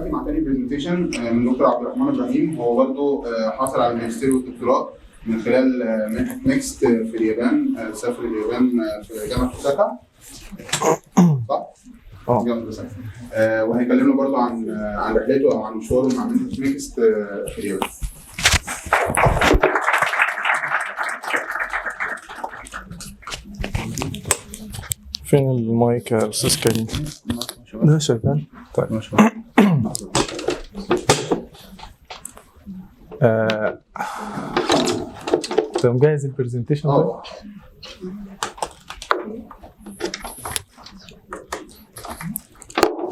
دلوقتي مع تاني برزنتيشن من دكتور عبد الرحمن ابراهيم. هو برضه حاصل على الماجستير والدكتوراه من خلال منحة نيكست في اليابان. سافر اليابان في جامعة اوساكا، صح؟ جامعة اوساكا. وهيكلمنا برضه عن رحلته او عن مشواره مع منحة نيكست في اليابان. فين المايك يا استاذ كريم؟ ده شغال؟ طيب ما شاء الله. انت مجهز البرزنتيشن ده؟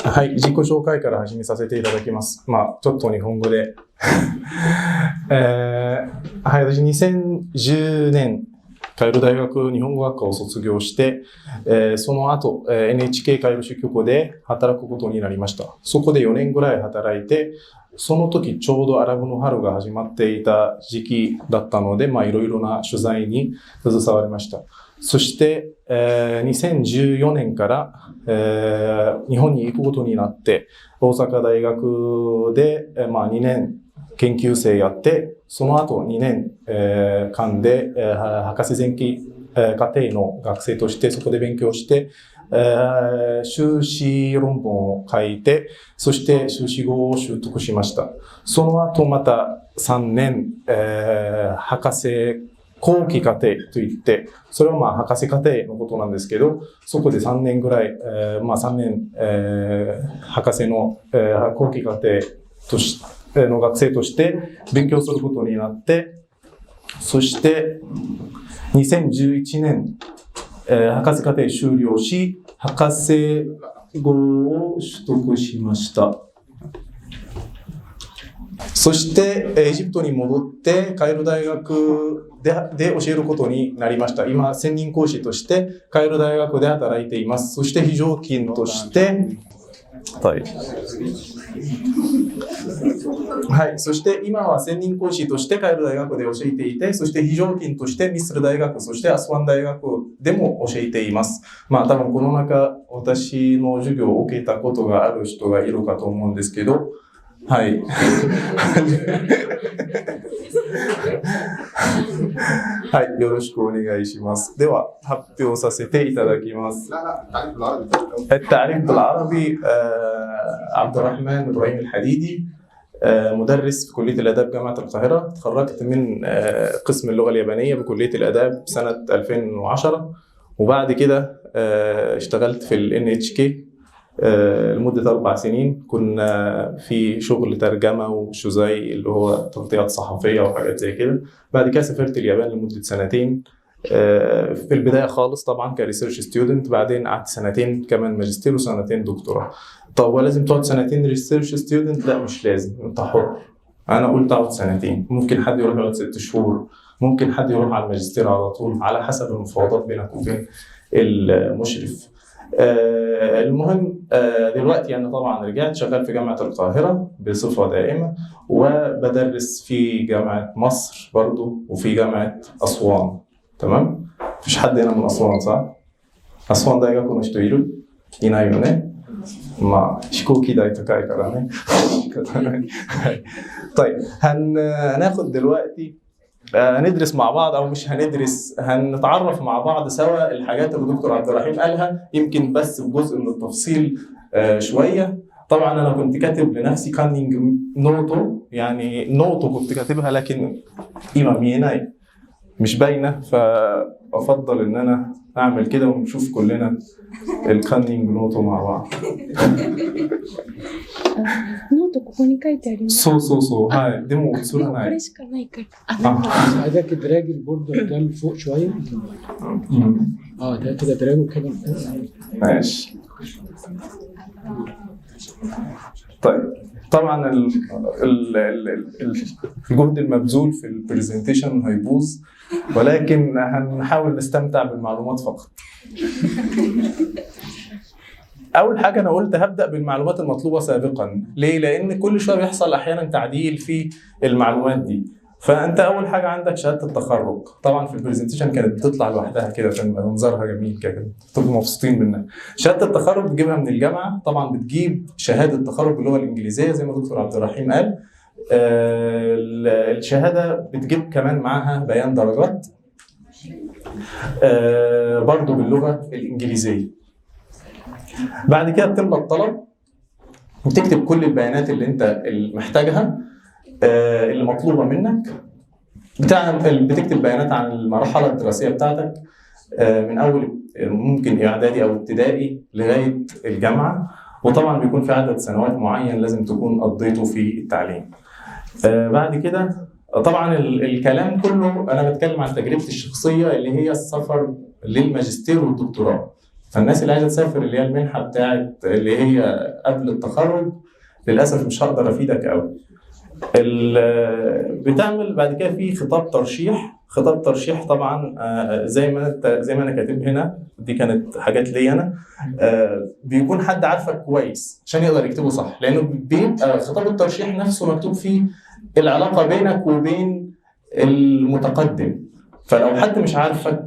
はい、自己紹介から始めさせていただきます。ちょっと日本語で。はい、私2010年、カイロ大学日本語学科を卒業して、その後、NHK カイロ支局で働くことになりました。そこで4年ぐらい働いて、その時ちょうどアラブの春が始まっていた時期だったので、いろいろな取材に携わりました。そして、2014年から、日本に行くことになって、大阪大学で、2年研究生やって、その後2年、間で、博士前期、課程の学生としてそこで勉強して、修士論文を書いて、そして修士号を習得しました。その後また3年、博士後期課程といって、それは博士課程のことなんですけど、そこで3年ぐらい、3年、博士の、後期課程としての学生として勉強することになって、そして2011年、博士課程修了し、博士号を取得しました。そして、エジプトに戻って、カイロ大学で教えることになりました。今、専任講師として、カイロ大学で働いています。そして、非常勤として、はい。そして今は専任講師としてカイロ大学で教えていて、そして非常勤としてミスル大学、そしてアスワン大学でも教えています。多分この中、私の授業を受けたことがある人がいるかと思うんですけど、はい。はい。よろしくお願いします。では、発表させていただきます。التعريف بالعربي عبد الرحمن إبراهيم الحديدي، مدرس في كلية الآداب جامعة القاهرة. تخرجت من قسم اللغة اليابانية بكلية الآداب سنة 2010، وبعد كده اشتغلت في ال NHK لمدة 4 سنين. كنا في شغل ترجمة وشوزاي اللي هو تغطيات صحفية وحاجات زي كده. بعد كده سافرت اليابان لمدة 2 سنين. في البداية خالص طبعا كريسيرش ستودنت، بعدين قعدت 2 سنين كمان ماجستير و2 سنين دكتوراه. طب ولازم تقعد 2 سنين ريسيرش ستودنت؟ لا، مش لازم، انت حر. انا قلت اقعد 2 سنين، ممكن حد يروح يقعد 6 شهور، ممكن حد يروح على الماجستير على طول، على حسب المفاوضات بينك وبين المشرف. المهم دلوقتي أنا طبعا رجعت شغال في جامعة القاهرة بصفة دائمة، وبدرس في جامعة مصر برضو وفي جامعة أسوان. تمام؟ مفيش حد هنا من أسوان صح؟ أسوان大学の人いる？いないよね。飛行機代高いからね。طيب هناخد دلوقتي هندرس مع بعض، او مش هندرس، هنتعرف مع بعض سوا الحاجات اللي دكتور عبد الرحيم قالها، يمكن بس بجزء من التفصيل شويه. طبعا انا كنت كاتب لنفسي كانينج نوتو، يعني نوتو كنت كاتبها لكن ايما ميناي مش باينه، فافضل ان انا اعمل كده ونشوف كلنا الكانينج نوتو مع بعض. ノートここに書いてあります。そうはい。でも映らない。これしかないから。عايزاك تدراج البورد قدام فوق شويه. ده كده دراجه كده. ماشي. طيب طبعا الجهد المبذول في البرزنتيشن هيبوظ، ولكن هنحاول نستمتع بالمعلومات فقط. أول حاجة أنا قلت هبدأ بالمعلومات المطلوبة سابقا. ليه؟ لأن كل شوية بيحصل أحيانا تعديل في المعلومات دي. فانت اول حاجه عندك شهاده التخرج، طبعا في البرزنتيشن كانت بتطلع لوحدها كده عشان يبقى منظرها جميل كده تبقوا مبسوطين منها. شهاده التخرج بتجيبها من الجامعه، طبعا بتجيب شهاده التخرج باللغه الانجليزيه زي ما دكتور عبد الرحيم قال. الشهاده بتجيب كمان معاها بيان درجات برضو باللغه الانجليزيه. بعد كده بتملى الطلب وتكتب كل البيانات اللي انت محتاجها اللي مطلوبه منك. بتكتب بيانات عن المرحله الدراسيه بتاعتك من اول ممكن اعدادي او ابتدائي لغايه الجامعه، وطبعا بيكون في عدد سنوات معين لازم تكون قضيته في التعليم. بعد كده طبعا الكلام كله انا بتكلم عن تجربتي الشخصيه اللي هي السفر للماجستير والدكتوراه. فالناس اللي عايزه تسافر اللي هي المنحه بتاعت اللي هي قبل التخرج للاسف مش هقدر افيدك قوي. بتعمل بعد كده في خطاب ترشيح. خطاب ترشيح طبعا زي ما انا كاتب هنا، دي كانت حاجات لي انا. بيكون حد عارفك كويس عشان يقدر يكتبه صح، لانه بيبقى خطاب الترشيح نفسه مكتوب فيه العلاقه بينك وبين المتقدم. فلو حد مش عارفك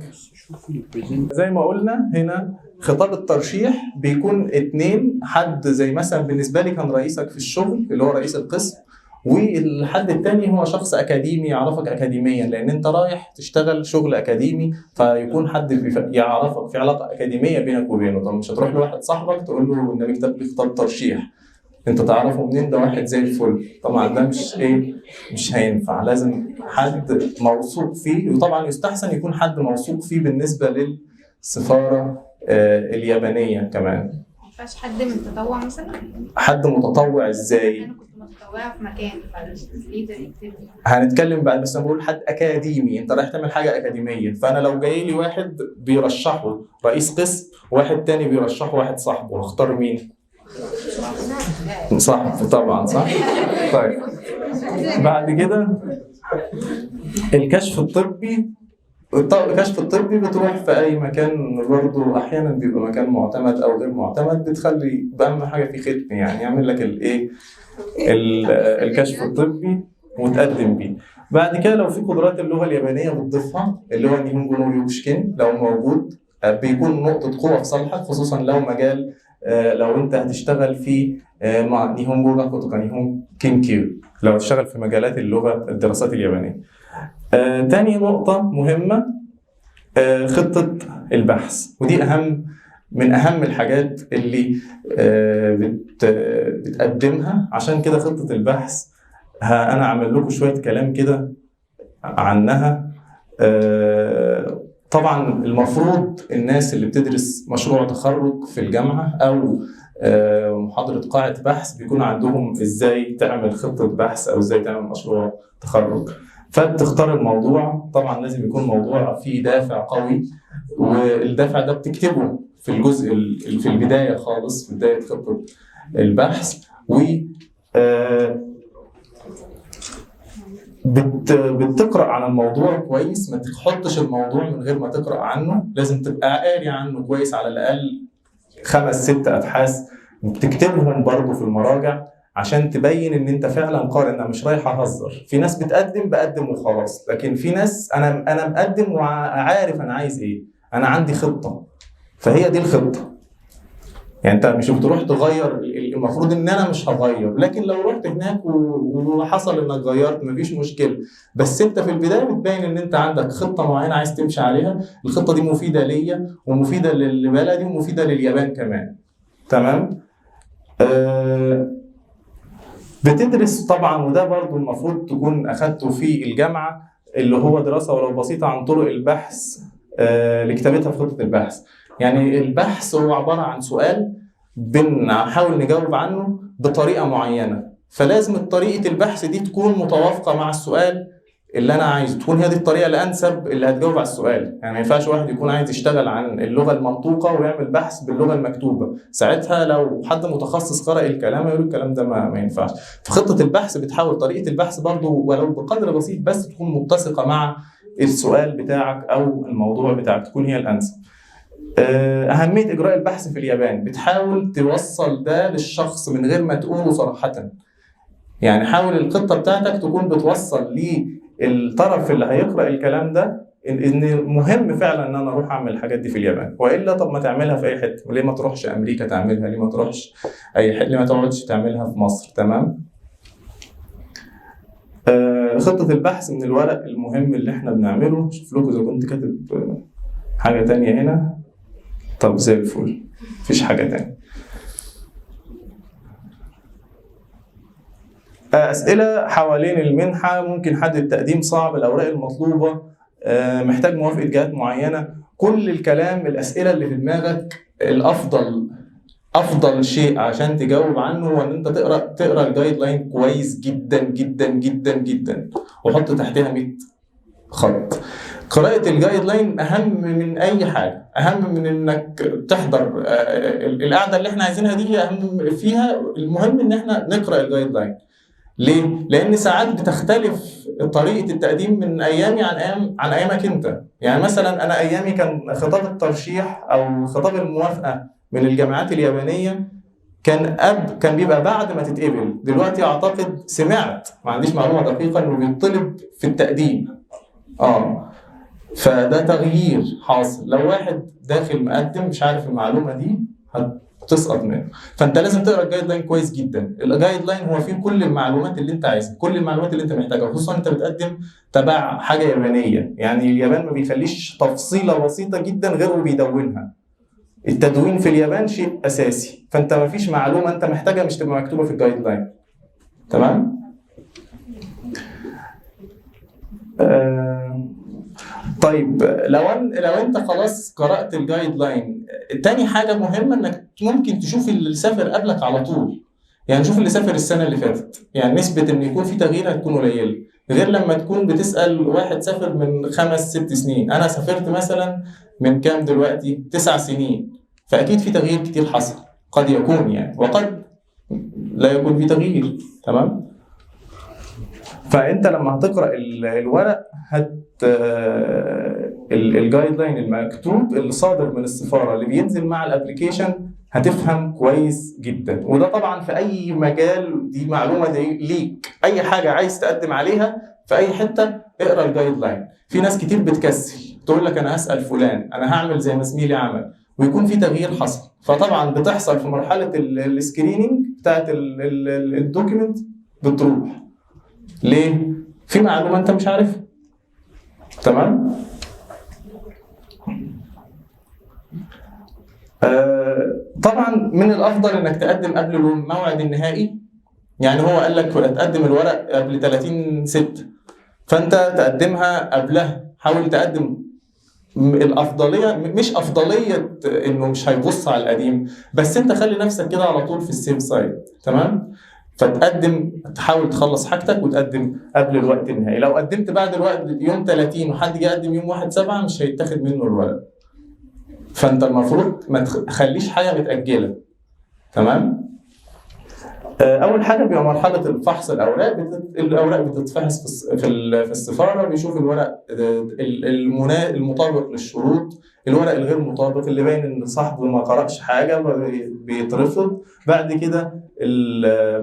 زي ما قلنا هنا، خطاب الترشيح بيكون 2 حد، زي مثلا بالنسبه لي كان رئيسك في الشغل اللي هو رئيس القسم، والحد الثاني هو شخص اكاديمي يعرفك اكاديميا، لان انت رايح تشتغل شغل اكاديمي، فيكون حد يعرفك في علاقه اكاديميه بينك وبينه. طب مش هتروح لواحد صاحبك تقول له النبي كتب لي خطاب ترشيح، انت تعرفه منين؟ ده واحد زي الفل. طبعا ده مش هينفع، لازم حد موثوق فيه، وطبعا يستحسن يكون حد موثوق فيه بالنسبه للسفاره اليابانيه كمان. ما ينفعش حد متطوع مثلا؟ حد متطوع ازاي؟ انا كنت متطوعه في مكان فالليدر يكتب. هنتكلم بعد، بس انا بقول حد اكاديمي، انت رايح تعمل حاجه اكاديميه. فانا لو جاي لي واحد بيرشحه رئيس قسم، واحد تاني بيرشحه واحد صاحبه، اختار مين؟ صاحبه طبعا، صح؟ طيب بعد كده الكشف الطبي. الكشف الطبي بتروح في اي مكان، برضه احيانا بيبقى مكان معتمد او غير معتمد، بتخلي باهم حاجه في ختم يعني يعمل لك الكشف الطبي وتقدم بيه. بعد كده لو في قدرات اللغه اليابانيه بتضيفها، اللي هو نيهونجو نو يوشكين لو موجود، بيكون نقطه قوه في صالحك، خصوصا لو مجال لو انت هتشتغل في مع نيهونجو راكوتو كانيهون كينكيو، لو هتشتغل في مجالات اللغه الدراسات اليابانيه. تاني نقطة مهمة خطة البحث، ودي من أهم الحاجات اللي بتقدمها. عشان كده خطة البحث أنا عامل لكم شوية كلام كده عنها. طبعا المفروض الناس اللي بتدرس مشروع تخرج في الجامعة أو محاضرة قاعة بحث بيكون عندهم إزاي تعمل خطة بحث أو إزاي تعمل مشروع تخرج. فبتختار الموضوع، طبعا لازم يكون موضوع فيه دافع قوي، والدافع ده بتكتبه في الجزء في البداية خالص، في بداية خطة البحث. و بتقرأ عن الموضوع كويس، ما تحطش الموضوع من غير ما تقرأ عنه، لازم تبقى قاري عنه كويس على الأقل 5-6 أبحاث، وبتكتبهم برضو في المراجع عشان تبين ان انت فعلا قارئ، انا مش رايح اهزر. في ناس بقدم وخلاص، لكن في ناس انا مقدم وعارف انا عايز ايه، انا عندي خطه، فهي دي الخطه. يعني انت مش بتروح تغير، المفروض ان انا مش هغير، لكن لو رحت هناك وحصل انك غيرت مفيش مشكله، بس انت في البدايه بتبين ان انت عندك خطه معينه عايز تمشي عليها، الخطه دي مفيده ليا ومفيده لبلدي ومفيده لليابان كمان. تمام؟ بتدرس طبعا، وده برضو المفروض تكون اخدته في الجامعه، اللي هو دراسه ولو بسيطه عن طرق البحث اللي كتابتها في خطه البحث. يعني البحث هو عباره عن سؤال بنحاول نجاوب عنه بطريقه معينه، فلازم طريقه البحث دي تكون متوافقه مع السؤال اللي انا عايزه، تكون هي دي الطريقه الانسب اللي هتجاوب على السؤال. يعني ما ينفعش واحد يكون عايز يشتغل عن اللغه المنطوقه ويعمل بحث باللغه المكتوبه، ساعتها لو حد متخصص قرأ الكلام يقول الكلام ده ما ينفعش. في خطه البحث بتحاول طريقه البحث برضو ولو بقدر بسيط بس تكون متسقه مع السؤال بتاعك او الموضوع بتاعك، تكون هي الانسب. اهميه اجراء البحث في اليابان، بتحاول توصل ده للشخص من غير ما تقوله صراحه. يعني حاول الخطه بتاعتك تكون بتوصل الطرف اللي هيقرأ الكلام ده ان مهم فعلا ان انا اروح اعمل الحاجات دي في اليابان، والا طب ما تعملها في اي حته، ليه ما تروحش امريكا تعملها؟ ليه ما تروحش اي حته؟ ليه ما تقعدش تعملها في مصر؟ تمام. خطه البحث من الورق المهم اللي احنا بنعمله. شوف لكم اذا كنت كاتب حاجه تانية هنا. طب زي الفل، مفيش حاجه تانية. اسئله حوالين المنحه، ممكن حد التقديم صعب، الاوراق المطلوبه، محتاج موافقه جهات معينه، كل الكلام الاسئله اللي في دماغك. افضل شيء عشان تجاوب عنه هو ان انت تقرا الجايد لاين كويس جدا جدا جدا جدا، وحط تحتها 100 خط. قراءة الجايد لاين أهم من أي حاجة، أهم من إنك تحضر القعدة اللي إحنا عايزينها دي. أهم فيها المهم إن إحنا نقرأ الجايد لاين. ليه؟ لأن ساعات بتختلف طريقة التقديم من أيامي عن أيامك أنت. يعني مثلا أنا أيامي كان خطاب الترشيح أو خطاب الموافقة من الجامعات اليابانية كان بيبقى بعد ما تتقبل. دلوقتي أعتقد سمعت، ما عنديش معلومة دقيقة، إنه بيطلب في التقديم. فده تغيير حاصل. لو واحد داخل مقدم مش عارف المعلومة دي هتسقط منه. فانت لازم تقرا الجايد لاين كويس جدا. الجايد لاين هو فيه كل المعلومات اللي انت عايزها، كل المعلومات اللي انت محتاجها، خصوصا انت بتقدم تبع حاجه يابانيه. يعني اليابان ما بيخليش تفصيله بسيطه جدا غير وبيدونها. التدوين في اليابان شيء اساسي، فانت ما فيش معلومه انت محتاجها مش تبقى مكتوبه في الجايد لاين. تمام؟ طيب لو انت خلاص قرأت الجايد لاين، تاني حاجة مهمة انك ممكن تشوف اللي سافر قبلك على طول. يعني شوف اللي سافر السنة اللي فاتت، يعني نسبة ان يكون في تغيير هتكون قليلة، غير لما تكون بتسأل واحد سافر من 5-6 سنين. انا سافرت مثلا من كام دلوقتي؟ 9 سنين، فاكيد في تغيير كتير حصل، قد يكون يعني، وقد لا يكون في تغيير. تمام؟ فانت لما هتقرا الورق الجايد لاين المكتوب اللي صادر من السفاره اللي بينزل مع الابلكيشن هتفهم كويس جدا. وده طبعا في اي مجال، دي معلومه دي ليك، اي حاجه عايز تقدم عليها في اي حته اقرا الجايد لاين. في ناس كتير بتكسل تقول لك انا هسال فلان، انا هعمل زي ما زميلي عمل، ويكون في تغيير حصل. فطبعا بتحصل في مرحله السكريننج بتاعت الدوكيمنت بتروح. ليه؟ في معلومه انت مش عارفها. تمام؟ طبعا من الافضل انك تقدم قبل الموعد النهائي. يعني هو قال لك تقدم الورق قبل 30/6، فانت تقدمها قبلها. حاول تقدم. الافضليه مش افضليه انه مش هيبص على القديم، بس انت خلي نفسك كده على طول في السيف سايد. تمام؟ فتقدم، تحاول تخلص حاجتك وتقدم قبل الوقت النهائي. لو قدمت بعد الوقت يوم 30 وحد جه يقدم يوم 1/7 مش هيتاخد منه الورق. فانت المفروض ما تخليش حاجه متاجله. تمام؟ اول حاجه بيبقى مرحله الفحص. الاوراق بتتفحص في السفاره، بيشوف الورق المطابق للشروط، الورق الغير مطابق اللي باين ان صاحبه ما قرأش حاجه بيترفض. بعد كده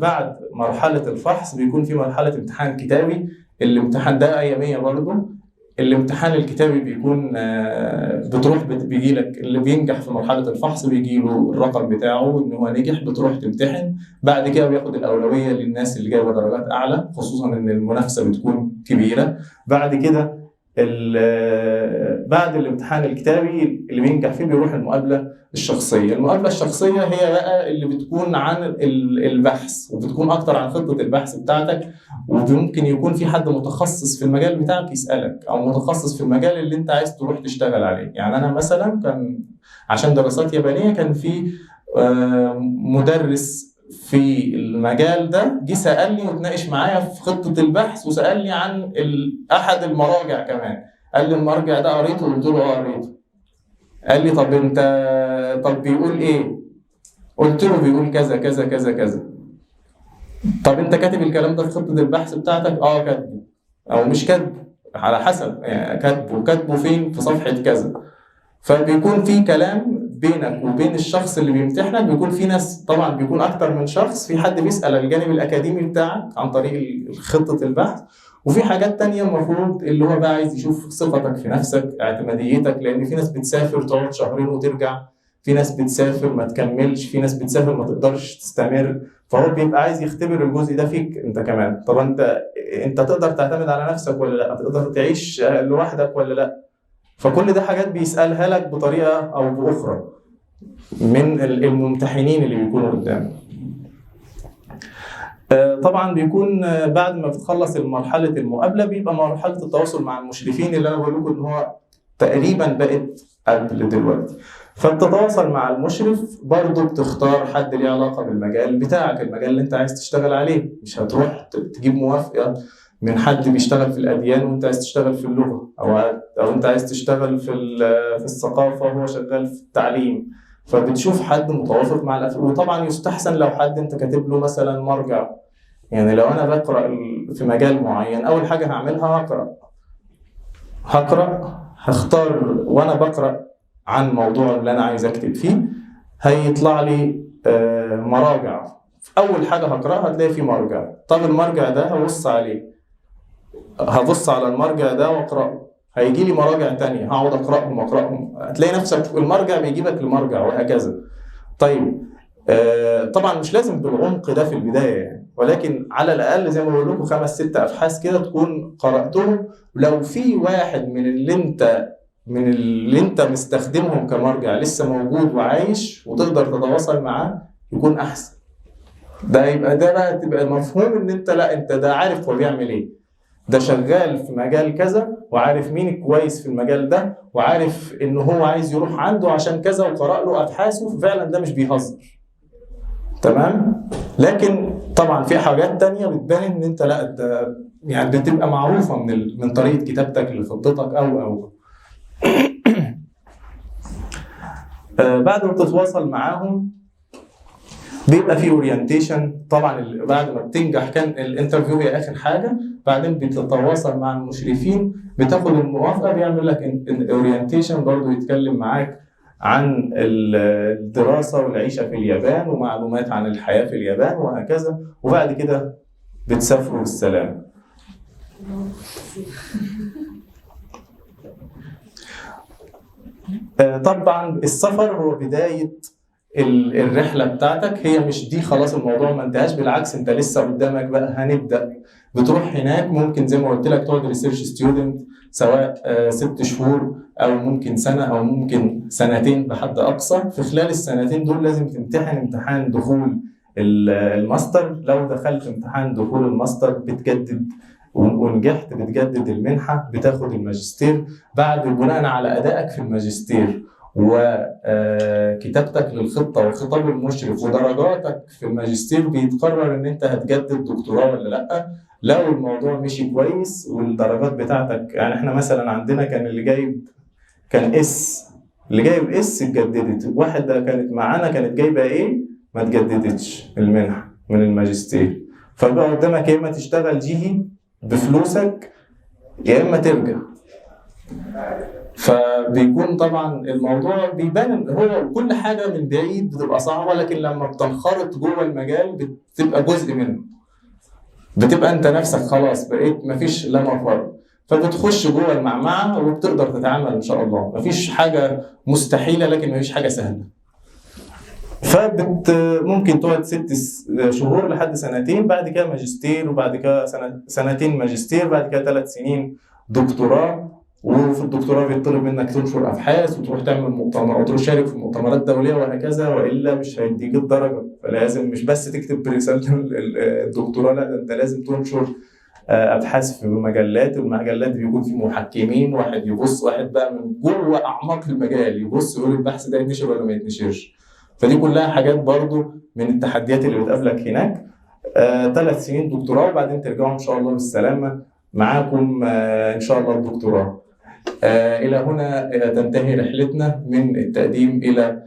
بعد مرحله الفحص بيكون في مرحله امتحان كتابي. الامتحان ده اياميه برضه. الامتحان الكتابي بيكون بيجي لك اللي بينجح في مرحله الفحص بيجي له الرقم بتاعه ان هو نجح، بتروح تمتحن. بعد كده بياخد الاولويه للناس اللي جايبه درجات اعلى، خصوصا ان المنافسه بتكون كبيره. بعد كده بعد الامتحان الكتابي اللي بينجح فيه بيروح المقابله الشخصيه. المقابله الشخصيه هي بقى اللي بتكون عن البحث، وبتكون اكتر عن خطه البحث بتاعتك. وممكن يكون في حد متخصص في المجال بتاعك يسالك، او متخصص في المجال اللي انت عايز تروح تشتغل عليه. يعني انا مثلا كان عشان دراسات يابانيه كان في مدرس في المجال ده جه سالني واتناقش معايا في خطه البحث، وسالني عن احد المراجع كمان. قال لي المرجع ده قريته؟ قلت له قريته. قال لي طب بيقول ايه؟ قلت له بيقول كذا كذا كذا كذا. طب انت كاتب الكلام ده في خطه البحث بتاعتك؟ كاتبه او مش كاتبه على حسب، يعني كاتبه فين؟ في صفحه كذا. فبيكون في كلام بينك وبين الشخص اللي بيمتحنك بيكون في ناس، طبعا بيكون اكتر من شخص، في حد بيسأل الجانب الاكاديمي بتاعك عن طريق خطة البحث، وفي حاجات تانية المفروض اللي هو بقى عايز يشوف ثقتك في نفسك، اعتماديتك، لان في ناس بتسافر تقعد شهرين وترجع، في ناس بتسافر ما تكملش، في ناس بتسافر ما تقدرش تستمر، فهو بيبقى عايز يختبر الجزء ده فيك انت كمان. طب انت تقدر تعتمد على نفسك ولا لا؟ تقدر تعيش لوحدك ولا لا؟ فكل ده حاجات بيسألها لك بطريقة او باخرى من الممتحنين اللي بيكونوا قدامك. طبعا بيكون بعد ما بتخلص مرحلة المقابلة بيبقى مرحلة التواصل مع المشرفين اللي انا بقول لكم ان هو تقريبا بقت قبل دلوقتي. فبتتواصل مع المشرف، برضه بتختار حد ليه علاقة بالمجال بتاعك، المجال اللي انت عايز تشتغل عليه. مش هتروح تجيب موافقة من حد بيشتغل في الأديان وانت عايز تشتغل في اللغة، او انت عايز تشتغل في الثقافة وهو شغال في التعليم. فبتشوف حد متوافق مع الأفكار. وطبعا يستحسن لو حد انت كاتب له مثلا مرجع. يعني لو انا بقرأ في مجال معين، اول حاجة هعملها هقرأ، هختار وانا بقرأ عن موضوع اللي انا عايز اكتب فيه، هيطلع لي مراجع. اول حاجة هقرأها هتلاقي فيه مرجع. طب المرجع ده هبص عليه، هبص على المرجع ده واقرأه، هيجي لي مراجع تانية هقعد اقرأهم، هتلاقي نفسك المرجع بيجيبك لمرجع وهكذا. طيب طبعا مش لازم بالعمق ده في البداية يعني، ولكن على الأقل زي ما بقول لكم 5-6 أبحاث كده تكون قرأتهم. لو في واحد من اللي انت مستخدمهم كمرجع لسه موجود وعايش وتقدر تتواصل معاه يكون أحسن. ده بقى تبقى مفهوم ان انت لا، انت ده عارف هو بيعمل ايه، ده شغال في مجال كذا وعارف مين كويس في المجال ده وعارف ان هو عايز يروح عنده عشان كذا وقرأ له ابحاثه، فعلا ده مش بيهزر. تمام. لكن طبعا في حاجات تانية بتبان ان انت لا، ده يعني بتبقى معروفة من طريقة كتابتك لخطتك او بعد ما تتواصل معاهم بيبقى في اورينتيشن. طبعا بعد ما بتنجح كان الانترفيو هي اخر حاجه، بعدين بتتواصل مع المشرفين، بتاخد الموافقه، بيعمل لك اورينتيشن برضه يتكلم معاك عن الدراسه والعيشه في اليابان ومعلومات عن الحياه في اليابان وهكذا، وبعد كده بتسافروا بالسلام. طبعا السفر هو بدايه الرحله بتاعتك، هي مش دي خلاص الموضوع ما انتهاش، بالعكس انت لسه قدامك بقى هنبدا. بتروح هناك ممكن زي ما قلت لك تقعد ريسيرش ستودنت، سواء 6 شهور او ممكن سنه او ممكن 2 بحد اقصى. في خلال ال2 دول لازم تمتحن امتحان دخول الماستر. لو دخلت امتحان دخول الماستر بتجدد، ونجحت بتجدد المنحه، بتاخد الماجستير. بعد بناء على ادائك في الماجستير وكتابتك للخطه وخطاب المشرف ودرجاتك في الماجستير بيتقرر ان انت هتجدد دكتوراه ولا لا. لو الموضوع مشي كويس والدرجات بتاعتك، يعني احنا مثلا عندنا كان اللي جايب كان اس، اللي جايب اس اتجددت، واحده كانت معانا كانت جايبه ايه ما اتجددتش المنحه من الماجستير. فبقى قدامك يا اما تشتغل جيهي بفلوسك يا اما ترجع. فبيكون طبعا الموضوع بيبان هو كل حاجه من بعيد بتبقى صعبه، لكن لما بتنخرط جوه المجال بتبقى جزء منه، بتبقى انت نفسك خلاص بقيت مفيش لا مفر، فبتخش جوه المعمعه وبتقدر تتعامل ان شاء الله. مفيش حاجه مستحيله لكن مفيش حاجه سهله. ممكن تقعد 6 شهور لحد 2 بعد كده ماجستير، وبعد كده 2 ماجستير، بعد كده 3 سنين دكتوراه. وفي الدكتوراه بيطلب منك تنشر ابحاث وتروح تعمل مؤتمر وتشارك في مؤتمرات دوليه وهكذا، والا مش هيديك الدرجه. فلازم مش بس تكتب رساله الدكتوراه، لا ده انت لازم تنشر ابحاث في مجلات، والمجلات بيكون في محكمين، واحد يبص، واحد بقى من جوه اعماق المجال يبص يقول البحث ده يتنشر ولا ما يتنشرش. فدي كلها حاجات برضو من التحديات اللي بتقابلك هناك. 3 سنين دكتوراه وبعدين ترجعوا ان شاء الله بالسلامه معاكم ان شاء الله الدكتوراه. إلى هنا تنتهي رحلتنا من التقديم إلى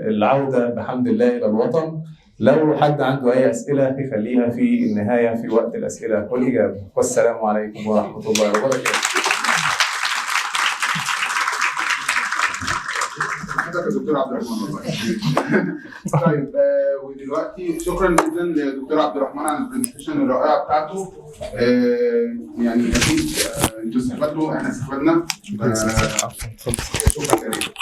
العودة بحمد الله إلى الوطن. لو حد عنده أي أسئلة يخليها في النهاية في وقت الأسئلة والإجابة. والسلام عليكم ورحمة الله وبركاته. دكتور عبد الرحمن والله. طيب ودلوقتي شكرا جدا لدكتور عبد الرحمن على البرزنتيشن الرائعه بتاعته. يعني اكيد انتوا استفدتوا، احنا استفدنا. شكرا جزيلا.